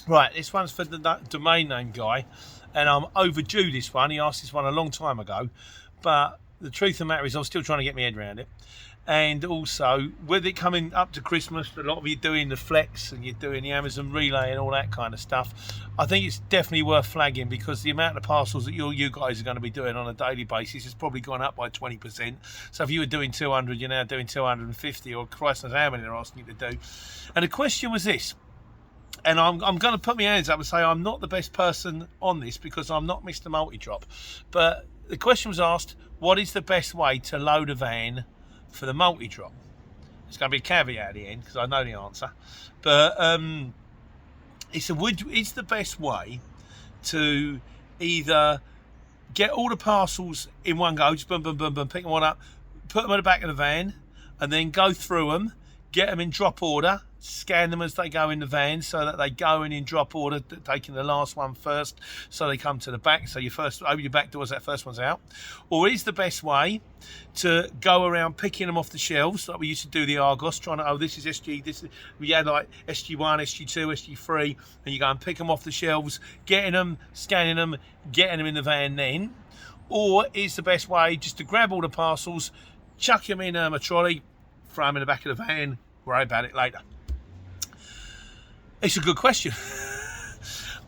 Right, this one's for the domain name guy, and I'm overdue this one. He asked this one a long time ago, but the truth of the matter is I'm still trying to get my head around it. And also, with it coming up to Christmas, a lot of you doing the Flex and you're doing the Amazon Relay and all that kind of stuff. I think it's definitely worth flagging, because the amount of parcels that you guys are going to be doing on a daily basis has probably gone up by 20%. So if you were doing 200, you're now doing 250, or Christ knows how many they're asking you to do. And the question was this. And I'm going to put my hands up and say I'm not the best person on this, because I'm not Mr. Multidrop. But the question was asked, what is the best way to load a van for the multi-drop? It's going to be a caveat at the end, because I know the answer. But it's the best way to either get all the parcels in one go, just boom, boom, boom, boom, pick them all up, put them in the back of the van, and then go through them, get them in drop order, scan them as they go in the van, so that they go in drop order, taking the last one first, so they come to the back, so you first open your back doors, that first one's out. Or is the best way to go around picking them off the shelves, like we used to do the Argos, trying to, this is SG, we had like SG1, SG2, SG3, and you go and pick them off the shelves, getting them, scanning them, getting them in the van then? Or is the best way just to grab all the parcels, chuck them in a trolley, throw them in the back of the van, worry about it later? It's a good question.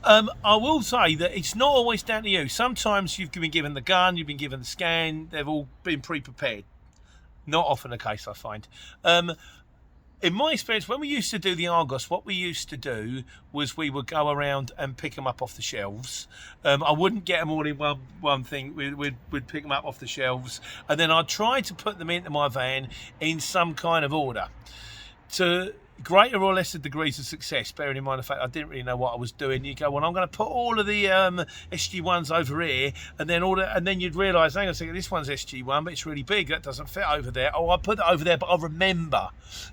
I will say that it's not always down to you. Sometimes you've been given the gun, you've been given the scan, they've all been pre-prepared. Not often the case, I find. In my experience, when we used to do the Argos, what we used to do was we would go around and pick them up off the shelves. I wouldn't get them all in one thing. We'd pick them up off the shelves, and then I'd try to put them into my van in some kind of order. To greater or lesser degrees of success, bearing in mind the fact I didn't really know what I was doing. You go, well, I'm going to put all of the SG1s over here, and then you'd realise, hang on a second, this one's SG1, but it's really big, that doesn't fit over there. Oh, I put it over there, but I remember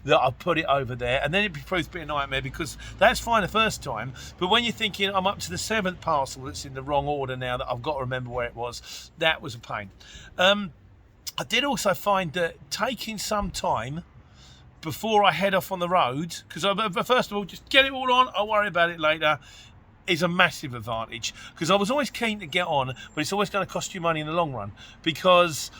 that I put it over there, and then it proves to be a nightmare, because that's fine the first time, but when you're thinking, I'm up to the 7th parcel that's in the wrong order now, that I've got to remember where it was, that was a pain. I did also find that taking some time before I head off on the road, because first of all, just get it all on, I'll worry about it later, is a massive advantage. Because I was always keen to get on, but it's always going to cost you money in the long run, because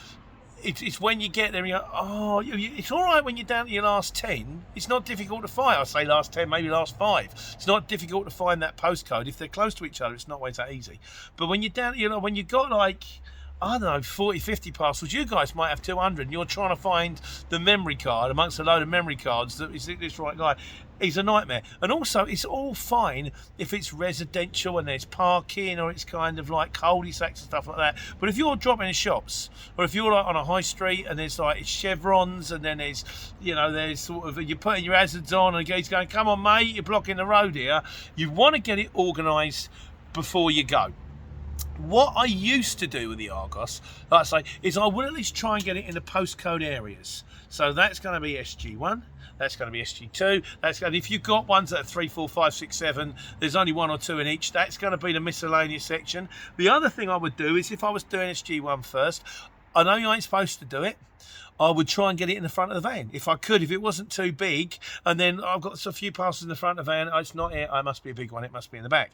it's when you get there and you go, it's all right when you're down to your last 10. It's not difficult to find. I say last 10, maybe last 5. It's not difficult to find that postcode. If they're close to each other, it's not always that easy. But when you're down, when you've got like, I don't know, 40, 50 parcels, you guys might have 200, and you're trying to find the memory card amongst a load of memory cards that is this right guy. It's a nightmare. And also, it's all fine if it's residential and there's parking, or it's kind of like cul-de-sacs and stuff like that. But if you're dropping in shops, or if you're like on a high street and there's like chevrons, and then there's sort of, you're putting your hazards on, and he's going, come on mate, you're blocking the road here. You want to get it organised before you go. What I used to do with the Argos, like I say, is I would at least try and get it in the postcode areas. So that's going to be SG1, that's going to be SG2, if you've got ones that are 3, 4, 5, 6, 7, there's only 1 or 2 in each, that's going to be the miscellaneous section. The other thing I would do is, if I was doing SG1 first, I know you ain't supposed to do it, I would try and get it in the front of the van. If I could, if it wasn't too big, and then I've got a few parcels in the front of the van, it's not it, it must be a big one, it must be in the back.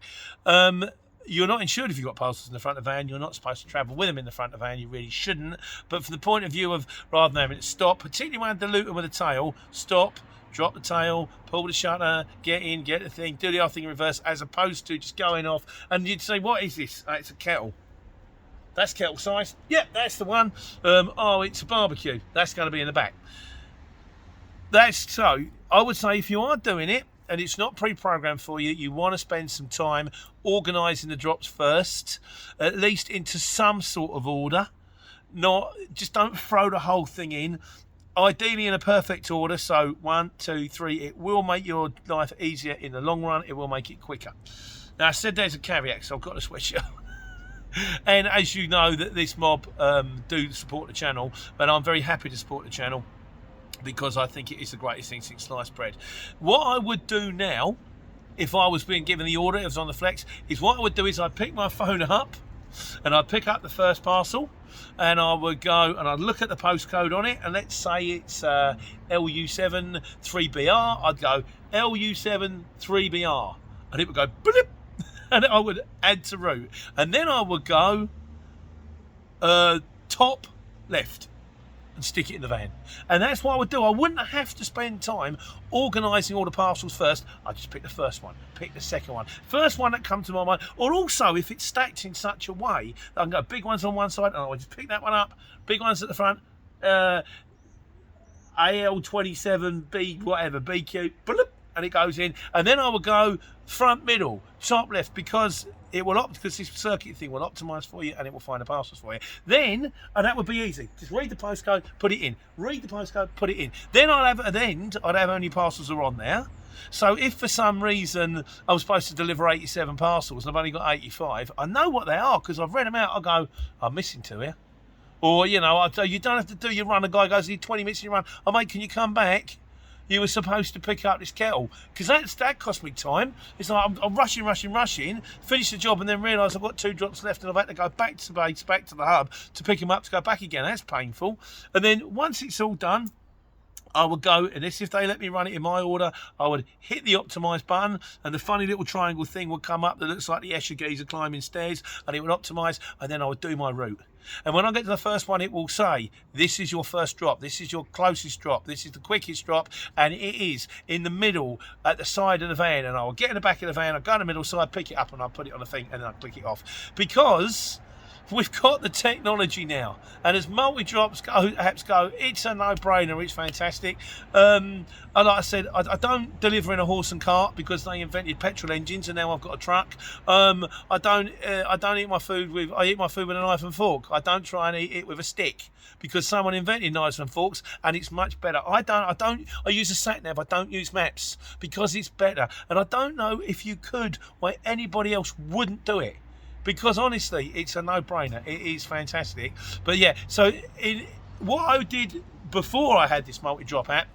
You're not insured if you've got parcels in the front of the van. You're not supposed to travel with them in the front of the van. You really shouldn't. But from the point of view of, rather than having to stop, particularly when I dilute them with a tail, stop, drop the tail, pull the shutter, get in, get the thing, do the other thing in reverse, as opposed to just going off. And you'd say, what is this? It's a kettle. That's kettle size. Yep, that's the one. It's a barbecue. That's going to be in the back. So I would say, if you are doing it, and it's not pre-programmed for you, you want to spend some time organising the drops first, at least into some sort of order. Just don't throw the whole thing in. Ideally in a perfect order, so 1, 2, 3. It will make your life easier in the long run. It will make it quicker. Now, I said there's a caveat, so I've got to switch up. And as you know, that this mob do support the channel, but I'm very happy to support the channel, because I think it is the greatest thing since sliced bread. What I would do now, if I was being given the order, it was on the Flex, is what I would do is I'd pick my phone up, and I'd pick up the first parcel, and I would go and I'd look at the postcode on it, and let's say it's LU7 3BR. I'd go, LU7 3BR, and it would go blip, and I would add to route, and then I would go top left and stick it in the van. And that's what I would do. I wouldn't have to spend time organising all the parcels first. I'd just pick the first one, pick the second one, first one that comes to my mind. Or also, if it's stacked in such a way that I can go big ones on one side, and I would just pick that one up, big ones at the front, AL27B, whatever, BQ, bloop, and it goes in. And then I would go front, middle, top left, because it will because this circuit thing will optimise for you, and it will find the parcels for you. Then, and that would be easy. Just read the postcode, put it in. Read the postcode, put it in. Then I'd have at the end, I'd have only parcels are on there. So if for some reason I was supposed to deliver 87 parcels and I've only got 85, I know what they are because I've read them out. I go, I'm missing 2 here. Or, you know, you don't have to do your run. A guy goes, you 20 minutes in your run. Oh, mate, can you come back? You were supposed to pick up this kettle. Because that cost me time. It's like I'm rushing, finish the job and then realise I've got 2 drops left and I've had to go back to base, back to the hub to pick them up to go back again. That's painful. And then once it's all done, I would go, and this if they let me run it in my order, I would hit the optimise button and the funny little triangle thing would come up that looks like the Escher geezer climbing stairs, and it would optimise, and then I would do my route. And when I get to the first one, it will say, this is your first drop, this is your closest drop, this is the quickest drop, and it is in the middle at the side of the van. And I will get in the back of the van, I'll go in the middle side, pick it up, and I'll put it on the thing, and then I'll click it off. Because we've got the technology now, and as multi-drops apps go, it's a no-brainer. It's fantastic. And like I said, I don't deliver in a horse and cart because they invented petrol engines, and now I've got a truck. I don't eat my food I eat my food with a knife and fork. I don't try and eat it with a stick because someone invented knives and forks, and it's much better. I use a sat nav. I don't use maps because it's better, and I don't know if you could why anybody else wouldn't do it. Because honestly, it's a no-brainer. It is fantastic. But yeah, so what I did before I had this multi-drop app,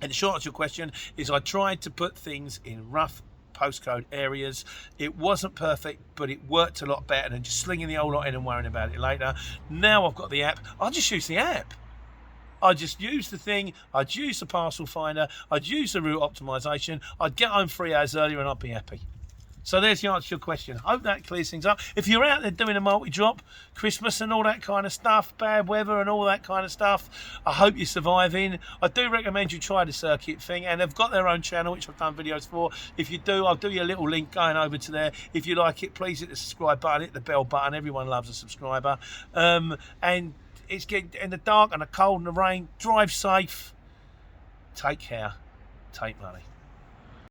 and the short answer to your question, is I tried to put things in rough postcode areas. It wasn't perfect, but it worked a lot better than just slinging the whole lot in and worrying about it later. Now I've got the app. I'll just use the app. I'd just use the thing, I'd use the parcel finder, I'd use the route optimization, I'd get home 3 hours earlier and I'd be happy. So there's the answer to your question. Hope that clears things up. If you're out there doing a multi-drop, Christmas and all that kind of stuff, bad weather and all that kind of stuff, I hope you're surviving. I do recommend you try the circuit thing, and they've got their own channel, which I've done videos for. If you do, I'll do you a little link going over to there. If you like it, please hit the subscribe button, hit the bell button. Everyone loves a subscriber. And it's getting in the dark and the cold and the rain. Drive safe. Take care. Take money.